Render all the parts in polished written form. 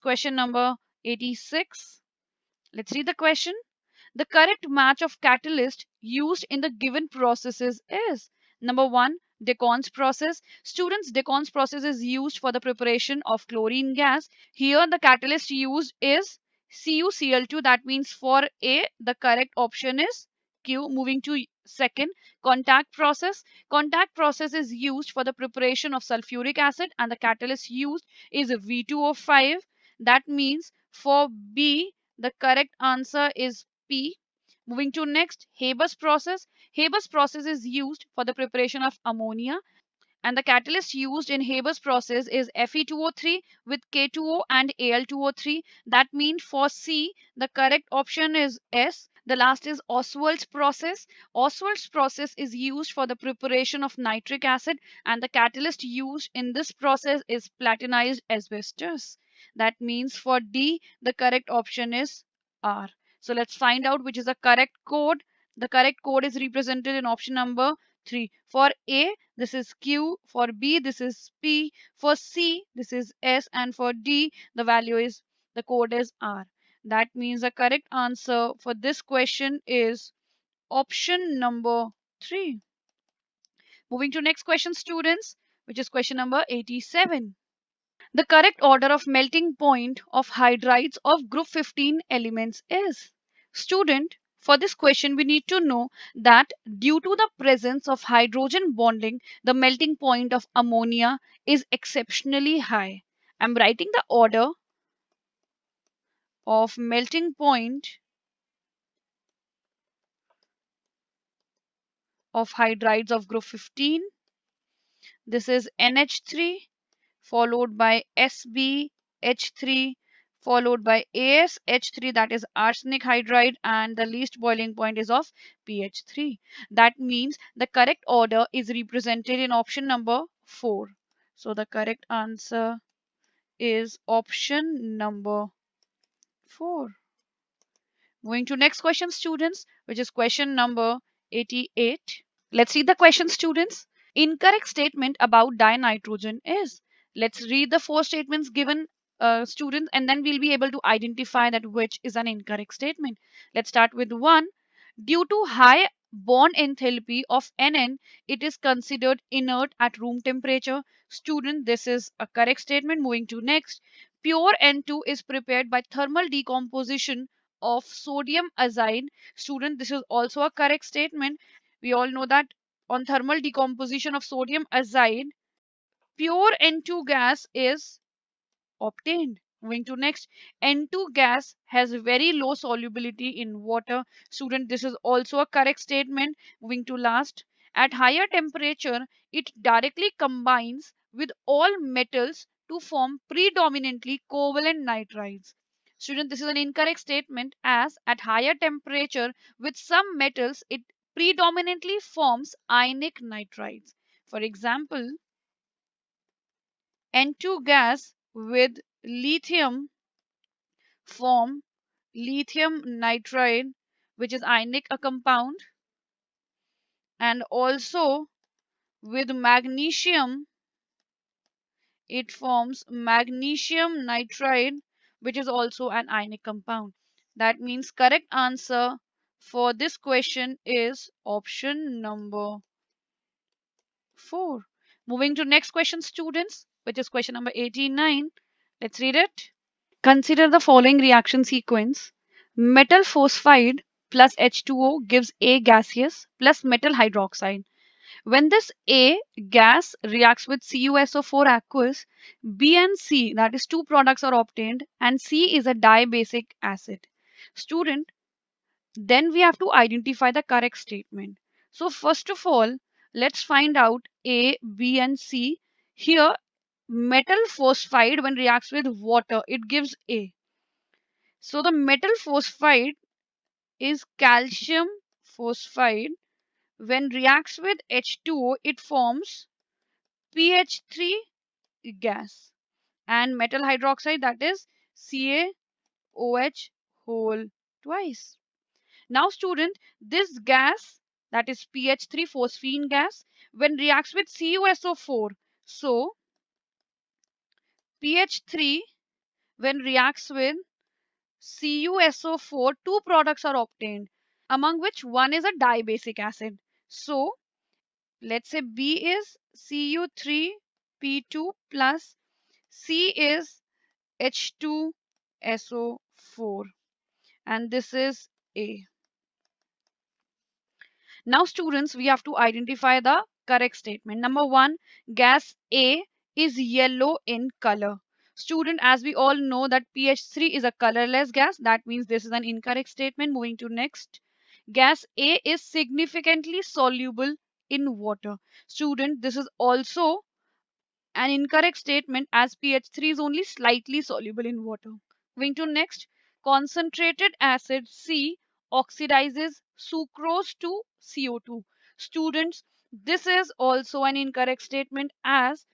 question number 86. Let's read the question. The correct match of catalyst used in the given processes is number 1, Decon's process. Students, Decon's process is used for the preparation of chlorine gas. Here the catalyst used is CuCl2. That means for A, the correct option is Q. Moving to second, contact process. Contact process is used for the preparation of sulfuric acid and the catalyst used is V2O5. That means for B, the correct answer is P. Moving to next, Haber's process. Haber's process is used for the preparation of ammonia and the catalyst used in Haber's process is Fe2O3 with K2O and Al2O3. That means for C, the correct option is S. The last is Oswald's process. Oswald's process is used for the preparation of nitric acid and the catalyst used in this process is platinized asbestos. That means for D, the correct option is R. So let's find out which is the correct code. The correct code is represented in option number 3. For A, this is Q. For B, this is P. For C, this is S. And for D, the code is R. That means the correct answer for this question is option number 3. Moving to next question, students, which is question number 87. The correct order of melting point of hydrides of group 15 elements is. Student, for this question we need to know that due to the presence of hydrogen bonding, the melting point of ammonia is exceptionally high. I'm writing the order of melting point of hydrides of group 15. This is NH3 followed by SbH3 followed by AsH3, that is arsenic hydride, and the least boiling point is of pH3. That means the correct order is represented in option number 4. So the correct answer is option number 4. Moving to next question, students, which is question number 88. Let's read the question, students. Incorrect statement about dinitrogen is. Let's read the 4 statements given, students, and then we'll be able to identify that which is an incorrect statement. Let's start with 1. Due to high bond enthalpy of NN, it is considered inert at room temperature. Student, this is a correct statement. Moving to next. Pure N2 is prepared by thermal decomposition of sodium azide. Student, this is also a correct statement. We all know that on thermal decomposition of sodium azide, pure N2 gas is obtained. Moving to next, N2 gas has very low solubility in water. Student, this is also a correct statement. Moving to last, at higher temperature, it directly combines with all metals to form predominantly covalent nitrides. Student, this is an incorrect statement as at higher temperature with some metals, it predominantly forms ionic nitrides. For example, N2 gas with lithium form lithium nitride, which is ionic a compound, and also with magnesium it forms magnesium nitride, which is also an ionic compound. That means correct answer for this question is option number 4. Moving to next question, students, which is question number 89. Let's read it. Consider the following reaction sequence. Metal phosphide plus H2O gives A gaseous plus metal hydroxide. When this A gas reacts with CuSO4 aqueous, B and C, that is two products are obtained, and C is a dibasic acid. Student, then we have to identify the correct statement. So first of all, let's find out A, B and C. Here, metal phosphide when reacts with water, it gives A. So the metal phosphide is calcium phosphide. When reacts with H2O, it forms PH3 gas. And metal hydroxide, that is CaOH whole twice. Now student, this gas, that is PH3 phosphine gas, when reacts with CuSO4, so PH3 when reacts with CuSO4, two products are obtained, among which one is a dibasic acid. So let's say B is Cu3P2 plus C is H2SO4, and this is A. Now, students, we have to identify the correct statement. Number one, gas A is yellow in color. Student, as we all know that PH3 is a colorless gas, that means this is an incorrect statement. Moving to next. Gas A is significantly soluble in water. Student, this is also an incorrect statement as pH3 is only slightly soluble in water. Going to next, concentrated acid C oxidizes sucrose to CO2. Students, this is also an incorrect statement as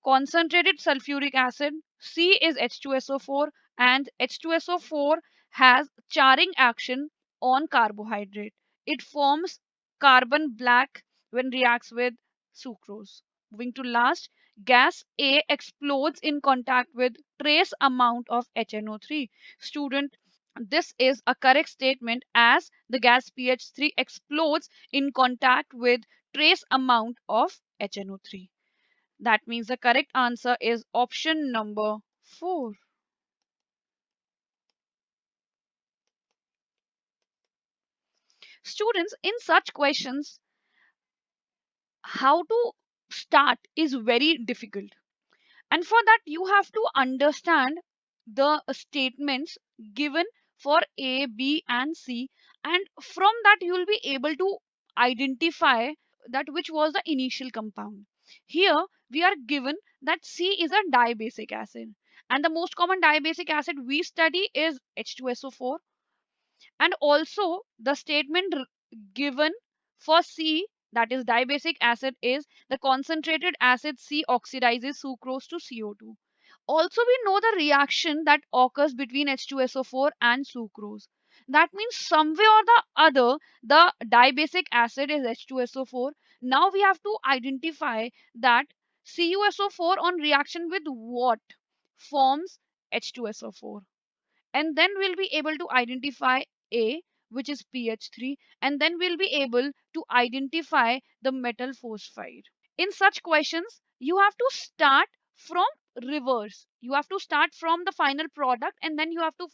concentrated sulfuric acid C is H2SO4 and H2SO4 has charring action on carbohydrate. It forms carbon black when reacts with sucrose. Moving to last, gas A explodes in contact with trace amount of HNO3. Student, this is a correct statement as the gas PH3 explodes in contact with trace amount of HNO3. That means the correct answer is option number 4. Students, in such questions, how to start is very difficult. And for that, you have to understand the statements given for A, B, and C. And from that, you will be able to identify that which was the initial compound. Here, we are given that C is a dibasic acid. And the most common dibasic acid we study is H2SO4. And also the statement given for C, that is dibasic acid, is the concentrated acid C oxidizes sucrose to CO2. Also we know the reaction that occurs between H2SO4 and sucrose. That means some way or the other the dibasic acid is H2SO4. Now we have to identify that CuSO4 on reaction with what forms H2SO4, and then we'll be able to identify A, which is pH3, and then we'll be able to identify the metal phosphide. In such questions, you have to start from reverse. You have to start from the final product and then you have to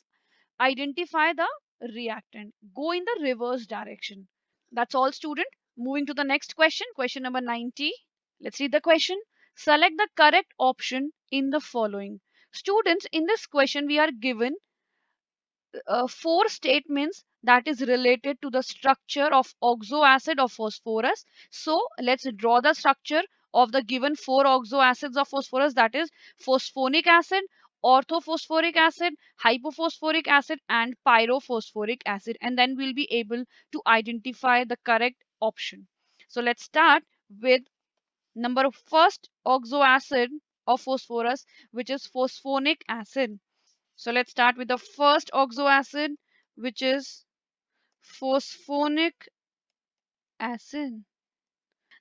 identify the reactant. Go in the reverse direction. That's all, student. Moving to the next question, question number 90. Let's read the question. Select the correct option in the following. Students, in this question, we are given four statements that is related to the structure of oxo acid of phosphorus. So let's draw the structure of the given four oxo acids of phosphorus, that is phosphonic acid, orthophosphoric acid, hypophosphoric acid, and pyrophosphoric acid, and then we'll be able to identify the correct option. So let's start with number first oxo acid of phosphorus, which is phosphonic acid. So let's start with the first oxo acid, which is phosphonic acid.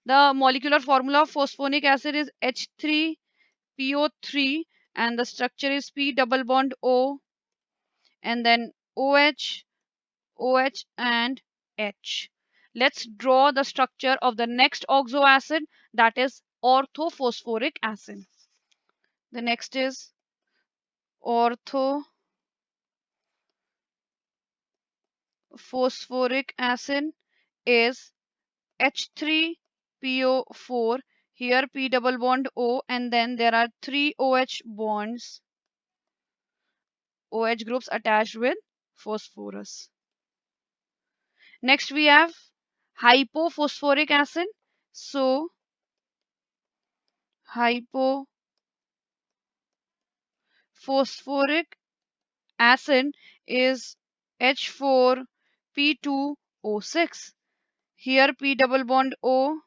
The molecular formula of phosphonic acid is H3PO3 and the structure is P double bond O and then OH, OH and H. Let's draw the structure of the next oxo acid, that is orthophosphoric acid. The next is orthophosphoric acid is H3PO4. Here P double bond O and then there are three OH bonds, OH groups attached with phosphorus. Next we have hypophosphoric acid. So hypophosphoric acid is H4P2O6. Here P double bond O,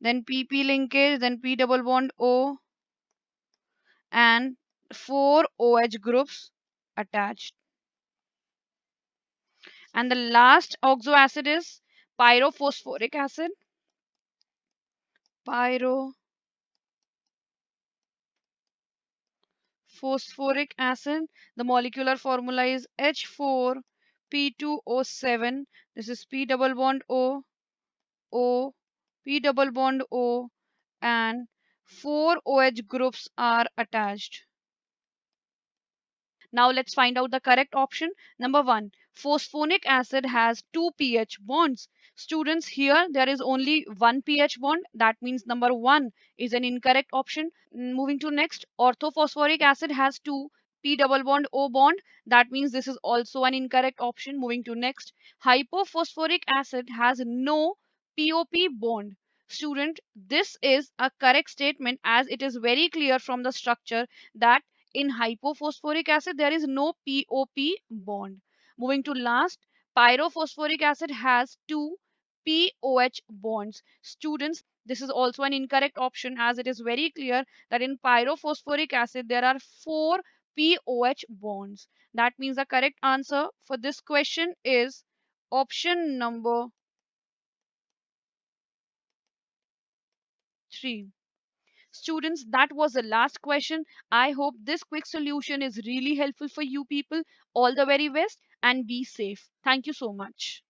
then PP linkage, then P double bond O and four OH groups attached. And the last oxo acid is pyrophosphoric acid. Pyrophosphoric phosphoric acid. The molecular formula is H4P2O7. This is P double bond O, O, P double bond O, and four OH groups are attached. Now let's find out the correct option. Number one, phosphonic acid has two pH bonds. Students, here there is only one pH bond. That means number one is an incorrect option. Moving to next, orthophosphoric acid has two P double bond O bond. That means this is also an incorrect option. Moving to next, hypophosphoric acid has no POP bond. Student, this is a correct statement as it is very clear from the structure that in hypophosphoric acid, there is no POP bond. Moving to last, pyrophosphoric acid has two POH bonds. Students, this is also an incorrect option as it is very clear that in pyrophosphoric acid, there are four POH bonds. That means the correct answer for this question is option number 3. Students, that was the last question. I hope this quick solution is really helpful for you people. All the very best and be safe. Thank you so much.